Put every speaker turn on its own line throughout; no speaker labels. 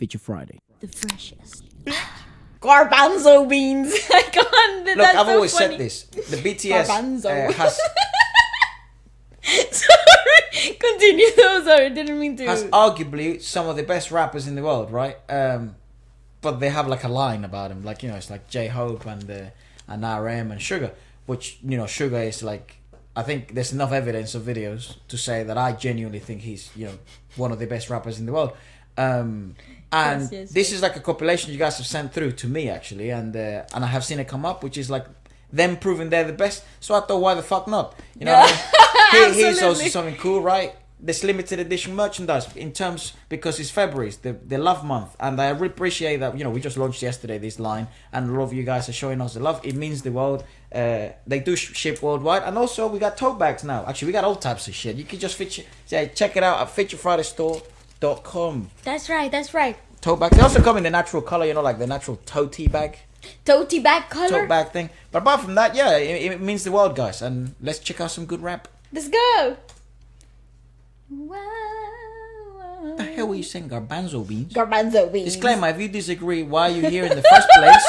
Feature Friday.
The freshest.
Garbanzo beans. I can't.
Look,
That's
I've
so
always
funny.
said this. The BTS
Garbanzo.
has
Sorry. Continue. No, sorry. Didn't mean to.
arguably some of the best rappers in the world, right? But they have like a line about them, like, you know, it's like J-Hope and RM and Sugar, which, you know, Sugar is like, I think there's enough evidence of videos to say that I genuinely think he's, you know, one of the best rappers in the world. And this is like a compilation you guys have sent through to me actually, and I have seen it come up, which is like them proving they're the best. So I thought, why the fuck not? You know, what I mean? Here's also something cool, right? This limited edition merchandise in terms, because it's February, the love month, and I really appreciate that. You know, we just launched yesterday this line, and a lot of you guys are showing us the love. It means the world. They do ship worldwide, and also we got tote bags now. Actually, we got all types of shit. You can just check it out at featurefridaystore.com.
That's right.
Tote bags. They also come in the natural color, you know, like the natural tote bag.
Tote bag color.
Tote bag thing. But apart from that, yeah, it means the world, guys. And let's check out some good rap.
Let's go.
What the hell were you saying? Garbanzo beans?
Garbanzo beans.
Disclaimer, if you disagree, why are you here in the first place?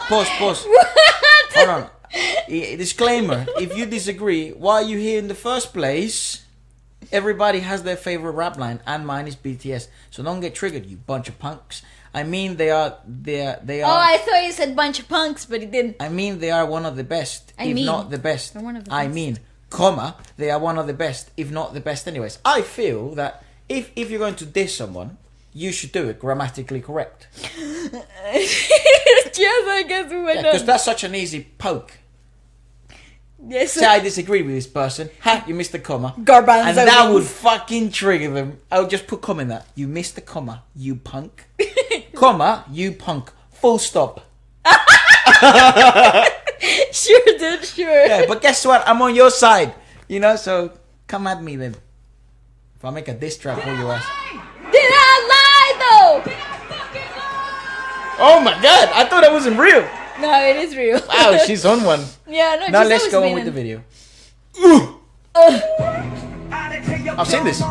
Pause. Hold on. Disclaimer, if you disagree, why are you here in the first place? Everybody has their favorite rap line, and mine is BTS. So don't get triggered, you bunch of punks. I mean, they are.
Oh, I thought you said bunch of punks, but it didn't.
I mean, they are one of the best, if not the best.
They're one of the
I
best.
mean, comma, they are one of the best, if not the best anyways. I feel that if you're going to diss someone, you should do it grammatically correct.
Yes, I guess we went
Because that's such an easy poke.
Yes.
Say I disagree with this person. Ha, you missed the comma.
Garbanzo
And that
beans.
would fucking trigger them. I would just put comma in that. You missed the comma, you punk. Comma, you punk. Full stop.
Sure, dude, sure.
Yeah, but guess what? I'm on your side. You know, so come at me then. If I make a diss track for your ass.
Did I lie though?
Oh my god, I thought that wasn't real.
No, it is real.
Wow, she's on one.
Yeah, no.
Now
she's
let's
always
go on
been
with the
in-
video. I've seen this.
No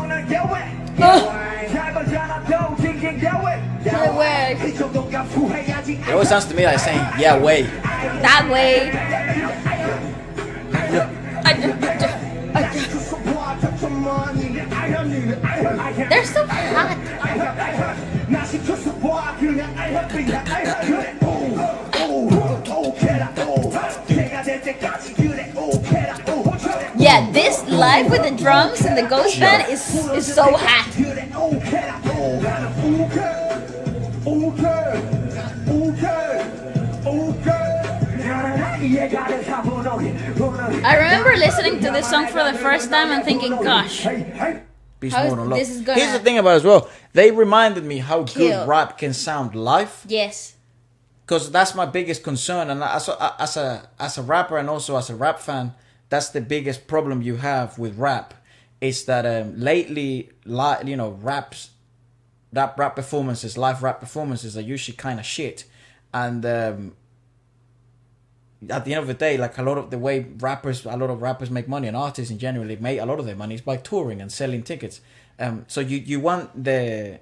way.
It always sounds to me like saying, yeah, way.
That way. They're so hot. Yeah, this live with the drums and the ghost band is so hot. I remember listening to this song for the first time and thinking, gosh,
Beast
How is-
Mode on lock.
this is gonna-
Here's the thing about it as well. They reminded me how
Kill.
good rap can sound live.
yes.
Because that's my biggest concern. And as a rapper and also as a rap fan, that's the biggest problem you have with rap. Is that lately, you know, rap performances, live rap performances are usually kind of shit. And at the end of the day, like a lot of rappers make money, and artists in general, they make a lot of their money is by touring and selling tickets. So you want the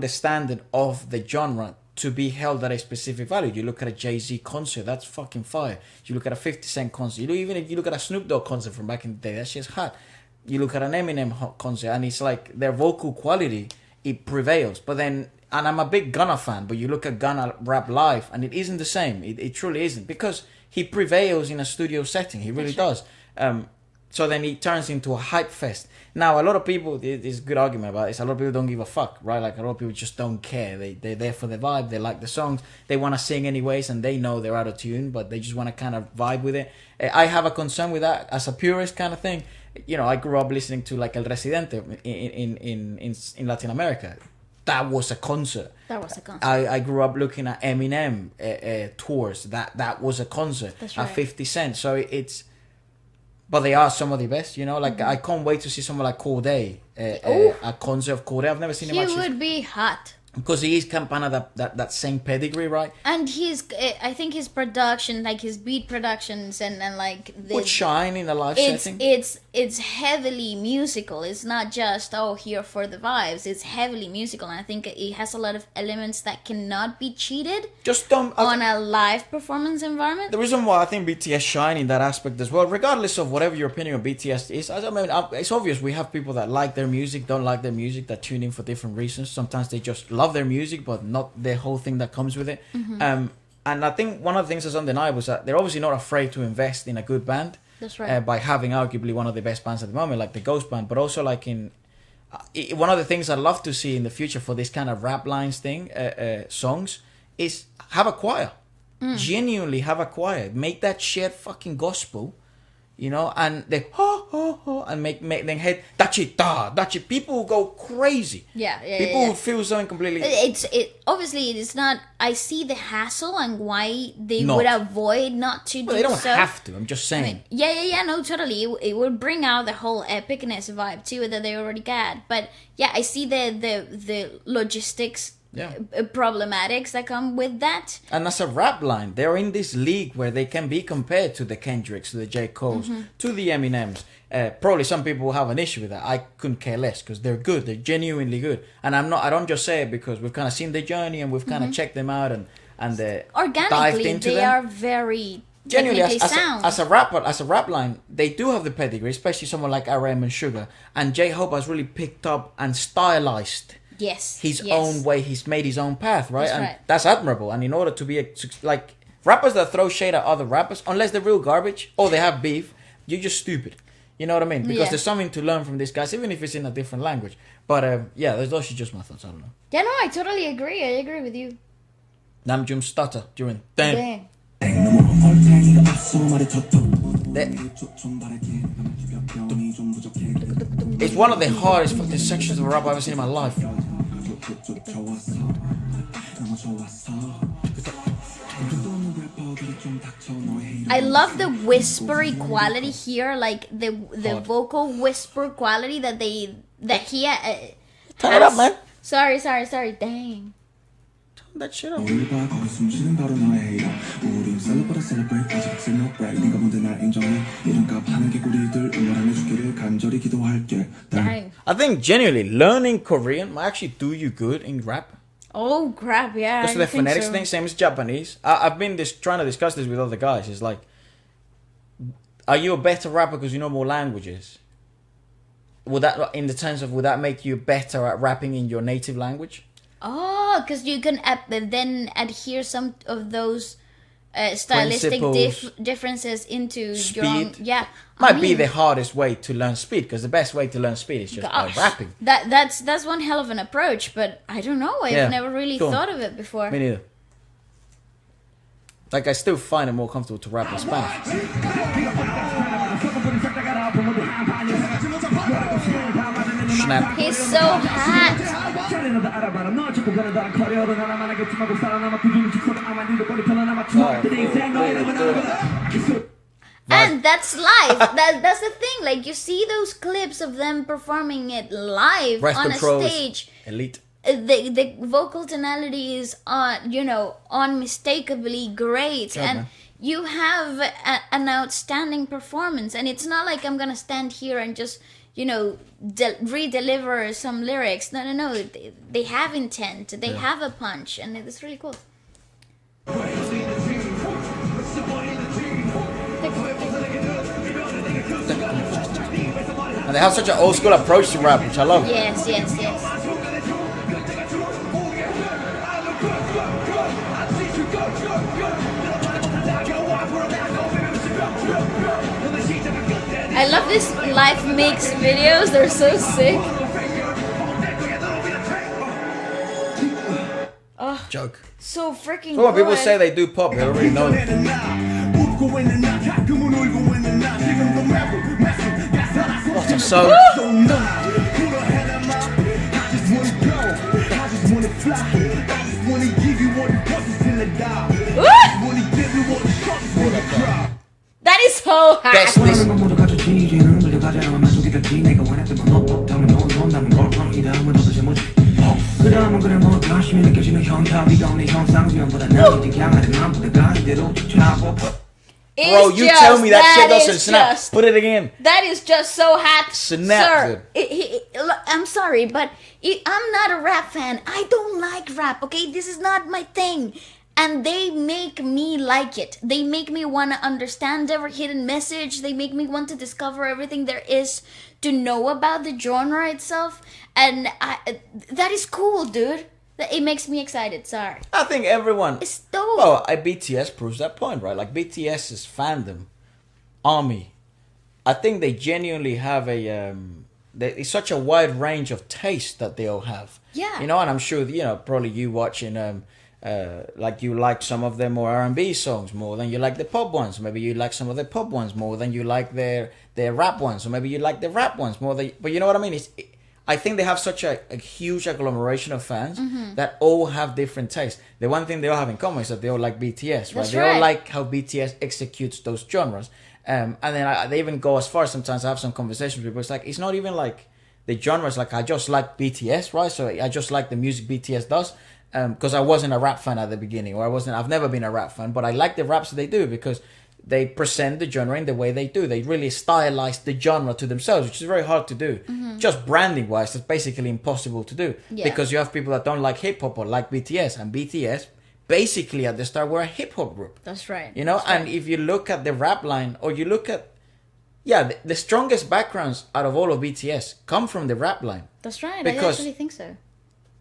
standard of the genre to be held at a specific value. You look at a Jay-Z concert, that's fucking fire. You look at a 50 Cent concert, even if you look at a Snoop Dogg concert from back in the day, that shit's hot. You look at an Eminem concert, and it's like their vocal quality, it prevails. But then, and I'm a big Gunna fan, but you look at Gunna rap live, and it isn't the same. It truly isn't, because he prevails in a studio setting. He really does. So then he turns into a hype fest. Now, a lot of people, there's a good argument about this, a lot of people don't give a fuck, right? Like, a lot of people just don't care. They're there for the vibe, they like the songs, they want to sing anyways, and they know they're out of tune, but they just want to kind of vibe with it. I have a concern with that as a purist kind of thing. You know, I grew up listening to, like, El Residente in Latin America. That was a concert. I grew up looking at Eminem tours. That was a concert.
That's right.
At 50 Cent. So it's... But they are some of the best, you know? Like, I can't wait to see someone like Corday. A concert of Corday. I've never seen him
He
actually.
would be hot.
because he is kind of that same pedigree, right?
And I think his production, like his beat productions and like
Would shine in a live setting.
It's heavily musical. It's not just here for the vibes. It's heavily musical, and I think it has a lot of elements that cannot be cheated.
Just don't
on a live performance environment.
The reason why I think BTS shine in that aspect as well, regardless of whatever your opinion of BTS is, I mean, it's obvious we have people that like their music, don't like their music, that tune in for different reasons. Sometimes they just love their music, but not the whole thing that comes with it. And I think one of the things that's undeniable is that they're obviously not afraid to invest in a good band.
That's right.
By having arguably one of the best bands at the moment, like the Ghost Band, but also like in one of the things I'd love to see in the future for this kind of rap lines thing, songs, is have a choir. Genuinely have a choir. Make that shit fucking gospel, you know, and they and make them hit dachi da dachi. People go crazy. People would feel something completely.
Obviously it's not. I see the hassle and why they would avoid not to do so.
They don't have to. I'm just saying.
I mean, no, totally. It would bring out the whole epicness vibe too that they already got. But yeah, I see the logistics. Problematics that come with that.
And as a rap line, they're in this league where they can be compared to the Kendricks, to the J. Coles, to the Eminems. Probably some people will have an issue with that. I couldn't care less because they're good. They're genuinely good. And I don't just say it because we've kind of seen their journey and we've kind of checked them out and
organically
dived into
they
them.
Are very
genuinely
sound.
As a rap line, they do have the pedigree, especially someone like RM and Sugar. And J. Hope has really picked up and stylized his own way. He's made his own path, right? That's admirable. And in order to be like rappers that throw shade at other rappers, unless they're real garbage or they have beef, you're just stupid. You know what I mean? Because there's something to learn from these guys, even if it's in a different language. But those are just my thoughts. I don't know.
Yeah, no, I totally agree. I agree with you.
Namjoon stutter during dang. It's one of the hardest fucking sections of a rap I've ever seen in my life.
I love the whispery quality here, like the vocal whisper quality that he
Turn it up, man.
Sorry. Dang.
That shit up.
Dang.
I think genuinely learning Korean might actually do you good in rap.
Oh crap, yeah.
Because the phonetics thing, same as Japanese. I've been trying to discuss this with other guys. It's like, are you a better rapper because you know more languages? Would that, in the sense of, would that make you better at rapping in your native language?
Oh, because you can then adhere some of those stylistic differences into
speed.
Your own. Yeah,
might be the hardest way to learn speed, because the best way to learn speed is just by rapping.
That's one hell of an approach, but I don't know. I've never really thought of it before.
Me neither. Like, I still find it more comfortable to rap in Spanish. Snap.
He's so hot. And that's live. That's the thing. Like, you see those clips of them performing it live on a stage.
Elite.
The vocal tonality is unmistakably great, and you have an outstanding performance. And it's not like I'm gonna stand here and just re-deliver some lyrics. No. They have intent. They have a punch, and it's really cool.
And they have such an old school approach to rap, which I love.
Yes. I love this live mix videos. They're so sick. Oh,
joke.
So freaking
So when
good.
people say they do pop, they don't really know it. What a song.
That is so hot.
Bro, you tell me that shit doesn't snap. Put it again.
That is just so hot.
Snap,
sir. I'm sorry, but I'm not a rap fan. I don't like rap, okay? This is not my thing. And they make me like it. They make me want to understand every hidden message. They make me want to discover everything there is to know about the genre itself. And that is cool, dude. It makes me excited, sorry.
I think everyone...
It's dope.
Well, BTS proves that point, right? Like, BTS's fandom, army, I think they genuinely have it's such a wide range of taste that they all have.
Yeah.
You know, and I'm sure, probably you watching... like you like some of their more R&B songs more than you like the pop ones. Maybe you like some of the pop ones more than you like their rap ones. Or maybe you like the rap ones more than... But you know what I mean? I think they have such a huge agglomeration of fans that all have different tastes. The one thing they all have in common is that they all like BTS, right? They all like how BTS executes those genres. And then they even go as far, sometimes I have some conversations with people. It's like, it's not even like the genres, like I just like BTS, right? So I just like the music BTS does. Because I wasn't a rap fan at the beginning, or I've never been a rap fan, but I like the raps that they do because they present the genre in the way they do. They really stylize the genre to themselves, which is very hard to do. Just branding wise, it's basically impossible to do because you have people that don't like hip hop or like BTS, and BTS basically at the start were a hip hop group.
That's right.
You know, and if you look at the Rapline, or you look at the strongest backgrounds out of all of BTS come from the Rapline.
That's right. I actually think so.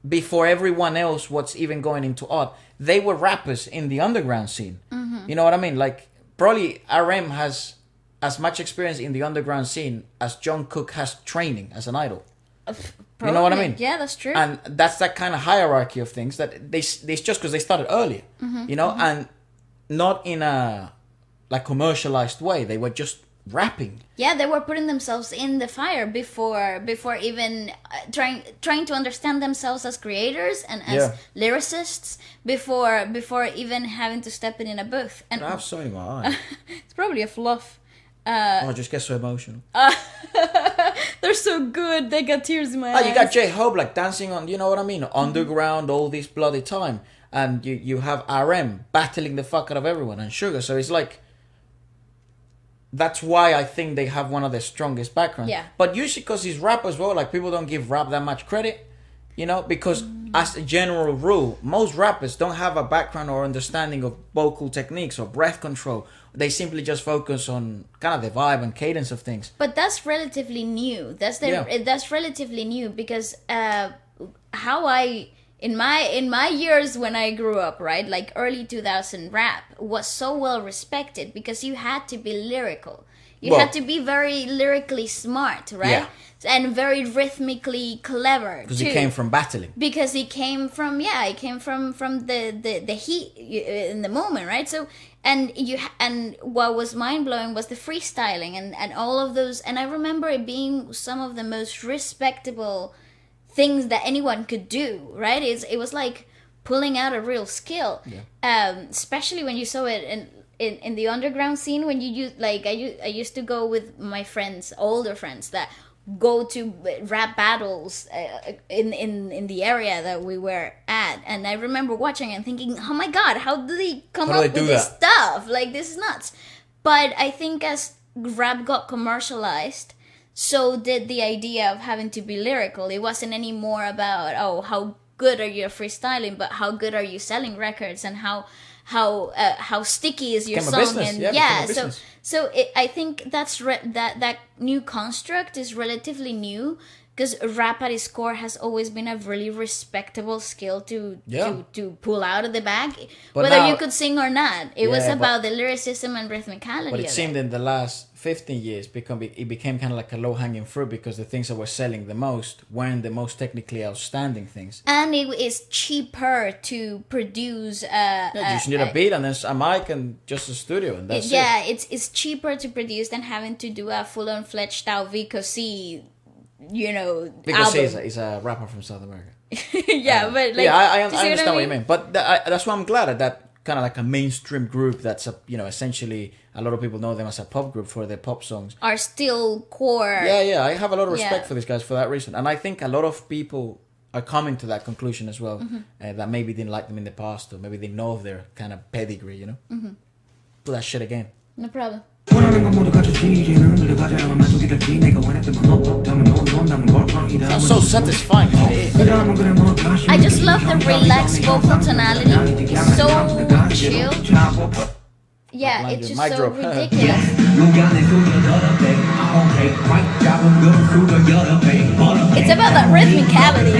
Before everyone else was even going into art, they were rappers in the underground scene. You know what I mean? Like, probably RM has as much experience in the underground scene as John Cook has training as an idol. You know what I mean?
Yeah, that's true.
And that's that kind of hierarchy of things that they just because they started earlier, you know, and not in a like commercialized way. They were just rapping.
Yeah, they were putting themselves in the fire before even trying to understand themselves as creators and as lyricists before even having to step in a booth. And
I have so in my eye.
It's probably a fluff.
I just get so emotional.
They're so good. They got tears in my eyes.
You got J-Hope like dancing on, you know what I mean, underground all this bloody time, and you have RM battling the fuck out of everyone and Sugar. So it's like. That's why I think they have one of the strongest backgrounds.
Yeah.
But usually because he's rap as well, like people don't give rap that much credit, you know, because as a general rule, most rappers don't have a background or understanding of vocal techniques or breath control. They simply just focus on kind of the vibe and cadence of things.
But that's relatively new. That's relatively new because in my years when I grew up, right, like early 2000 rap was so well respected because you had to be lyrical. You had to be very lyrically smart, right?
Yeah.
And very rhythmically clever.
Because he came from battling.
Because he came from the heat in the moment, right? So and what was mind blowing was the freestyling and all of those. And I remember it being some of the most respectable things that anyone could do, right? It was like pulling out a real skill, especially when you saw it in the underground scene. When you use like I used to go with my friends, older friends that go to rap battles in the area that we were at, and I remember watching and thinking, oh my god, how do they come up with this stuff? Like, this is nuts. But I think as rap got commercialized, so did the idea of having to be lyrical. It wasn't anymore about, oh, how good are you at freestyling, but how good are you selling records, and how sticky is your song. And so I think that's that new construct is relatively new, because rap at its core has always been a really respectable skill to pull out of the bag, but whether now, you could sing or not. It was about the lyricism and rhythmicality.
But it seemed in the last 15 years it became kind of like a low-hanging fruit, because the things that were selling the most weren't the most technically outstanding things.
And it is cheaper to produce.
You just need a beat and then a mic and just a studio, and that's it.
Yeah, it's cheaper to produce than having to do a full-on fledged out VKC.
Because he's a rapper from South America.
But like,
I understand what you mean. But that's why I'm glad that kind of like a mainstream group that's essentially a lot of people know them as a pop group for their pop songs
are still core.
I have a lot of respect for these guys for that reason, and I think a lot of are coming to that conclusion as well, that maybe didn't like them in the past, or maybe they know of their kind of pedigree, you know. Do that shit again.
No problem.
Sounds so satisfying.
I just love the relaxed vocal tonality. It's so chill. Yeah, it's just so ridiculous. It's about that rhythmicality.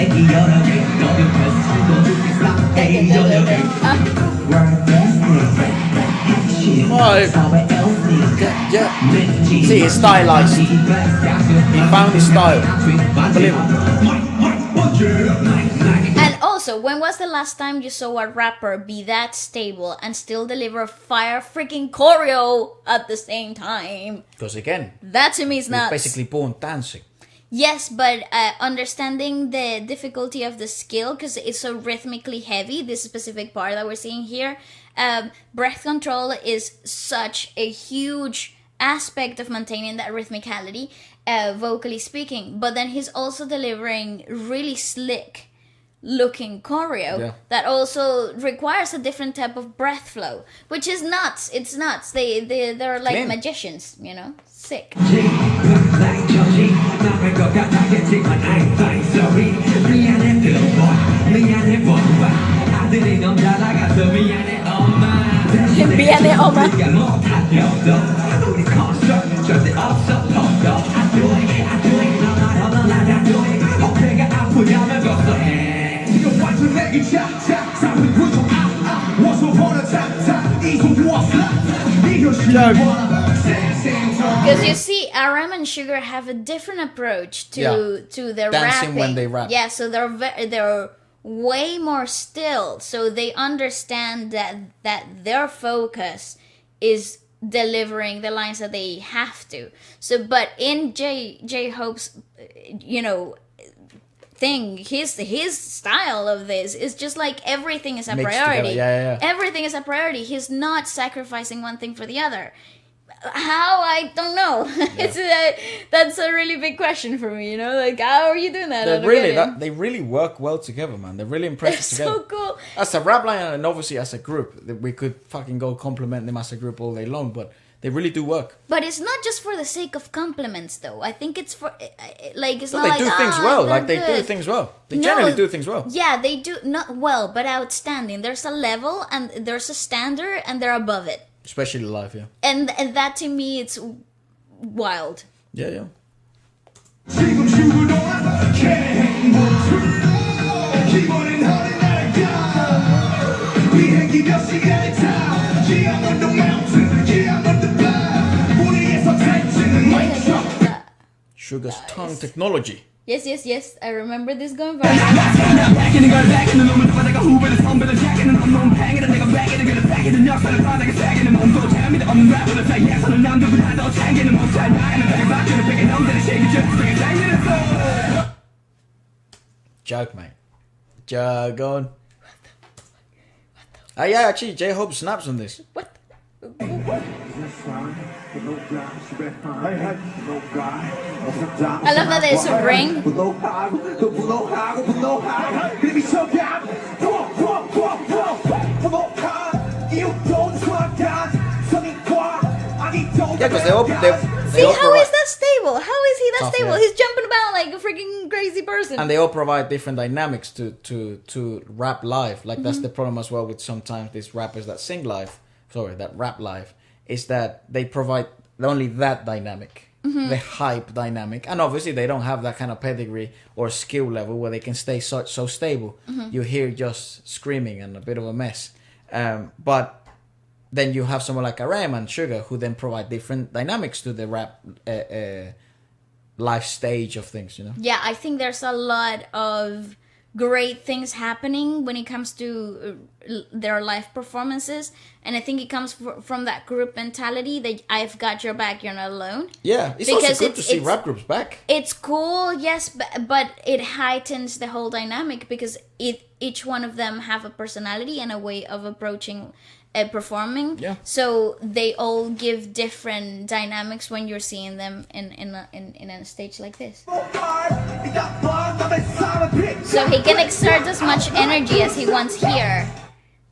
Yeah. See, it's stylized. He found his style. Unbelievable.
And also, when was the last time you saw a rapper be that stable and still deliver fire freaking choreo at the same time?
Because again,
that to me is nuts.
Basically born dancing.
Yes, but understanding the difficulty of the skill, because it's so rhythmically heavy, this specific part that we're seeing here, breath control is such a huge aspect of maintaining that rhythmicality, vocally speaking. But then he's also delivering really slick looking choreo that also requires a different type of breath flow, which is nuts. It's nuts. They're like magicians, you know. Sick. Because you see, RM and Sugar have a different approach to their
dancing
rapping.
When they rap.
Yeah, so they're way more still, so they understand that their focus is delivering the lines that they have to. So, but in J Hope's, you know, thing, his style of this is just like everything is a priority.
Yeah.
Everything is a priority. He's not sacrificing one thing for the other. How? I don't know. That's a really big question for me, you know, like how are you doing that?
They really work well together, man. They're really impressive together.
So cool.
As a Rapline and obviously as a group, we could fucking go compliment them as a group all day long, but they really do work.
But it's not just for the sake of compliments, though. I think it's for like it's
no,
not
they
like
do things well. Like
good.
they do things well. They generally do things well.
Yeah, they do not well, but outstanding. There's a level and there's a standard, and they're above it.
Especially live, yeah.
And that to me, it's wild.
Yeah. Sugar's tongue technology.
Yes. I remember this going viral.
Joke, mate. Joke on. Yeah, actually, J Hope snaps on this.
What?
I
love that there's a ring.
Yeah, because
See, how is that stable? How is he that
Tough,
stable?
yeah.
He's jumping about like a freaking crazy person.
and they all provide different dynamics to rap live. Like that's the problem as well with sometimes these rappers that sing live, that rap live, is that they provide only that dynamic, the hype dynamic, and obviously they don't have that kind of pedigree or skill level where they can stay so stable. You hear just screaming and a bit of a mess, but then you have someone like RM and Sugar who then provide different dynamics to the rap live stage of things, you know.
Yeah, I think there's a lot of great things happening when it comes to their live performances, and I think it comes from that group mentality that I've got your back, you're not alone.
Yeah, it's
Because
also good to see rap groups back.
It's cool, yes, but it heightens the whole dynamic because each one of them have a personality and a way of approaching performing.
Yeah.
So they all give different dynamics when you're seeing them in a stage like this. So he can exert as much energy as he wants here.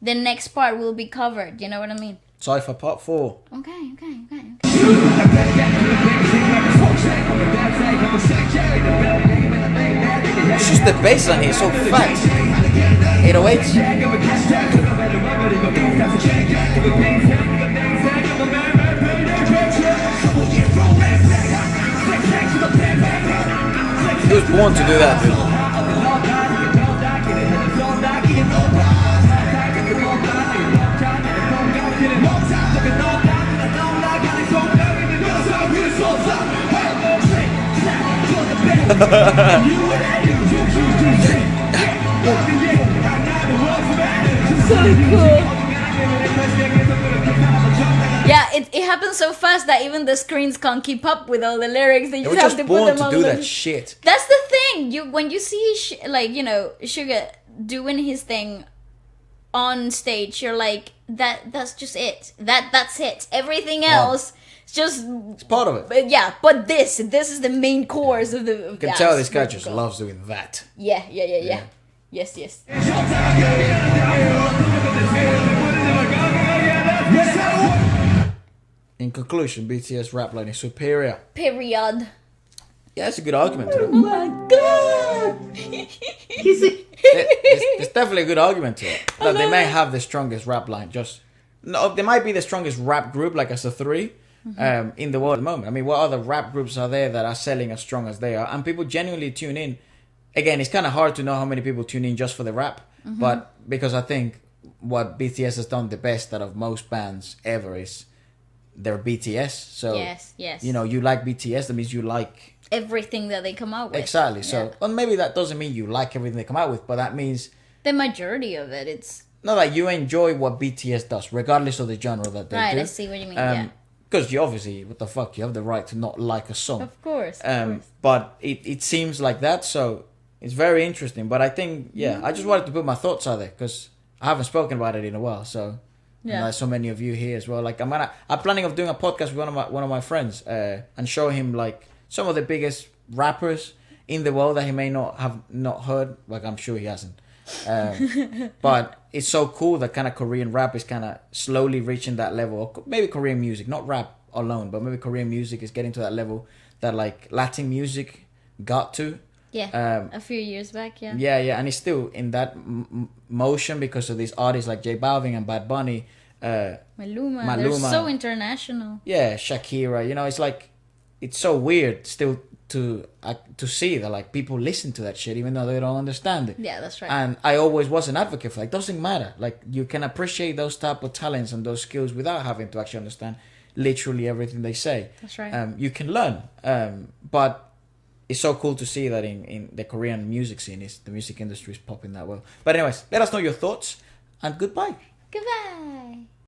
The next part will be covered. You know what I mean?
Cypher part 4.
Okay.
It's just the bass line here, so fat. 808s. He was born to do that, dude.
So cool. Yeah, it happens so fast that even the screens can't keep up with all the lyrics. They
They
just
were
have
just
to put
born
them
to
on
do
the-
that shit.
That's the thing. When you see Sugar doing his thing on stage, you're like, that's just it. That's it. Everything else is just,
It's part of it.
but yeah. But this is the main course of the.
You can tell this guy just loves doing that.
Yeah. Yes.
In conclusion, BTS Rapline is superior.
Period.
Yeah, that's a good argument to it.
Oh my god.
There's definitely a good argument to it. That they may have the strongest rap line. They might be the strongest rap group, like as a 3, in the world at the moment. I mean, what other rap groups are there that are selling as strong as they are? And people genuinely tune in. Again, it's kind of hard to know how many people tune in just for the rap. But because I think what BTS has done the best out of most bands ever is they're BTS. So,
Yes.
you like BTS, that means you like...
Everything that they come out with.
Exactly. So, well, maybe that doesn't mean you like everything they come out with, but that means...
The majority of it, it's...
No, like you enjoy what BTS does, regardless of the genre that they do.
Right, I see what you mean, yeah.
Because you obviously, what the fuck, you have the right to not like a song.
Of course.
But it seems like that, so it's very interesting. But I think, I just wanted to put my thoughts out there, because I haven't spoken about it in a while, so...
Yeah.
And there's so many of you here as well. Like I'm planning of doing a podcast with one of my friends, and show him like some of the biggest rappers in the world that he may not have heard. Like I'm sure he hasn't. But it's so cool that kind of Korean rap is kind of slowly reaching that level. Or maybe Korean music, not rap alone, but maybe Korean music is getting to that level that like Latin music got to.
Yeah, a few years back, yeah.
Yeah, and it's still in that motion because of these artists like J Balvin and Bad Bunny.
Maluma. They're so international.
Yeah, Shakira. It's like, it's so weird still to see that like people listen to that shit even though they don't understand it.
Yeah, that's right.
And I always was an advocate for like, doesn't matter. Like you can appreciate those type of talents and those skills without having to actually understand literally everything they say.
That's right.
You can learn. But it's so cool to see that in the Korean music scene, the music industry is popping that well. But anyways, let us know your thoughts and goodbye.
Goodbye.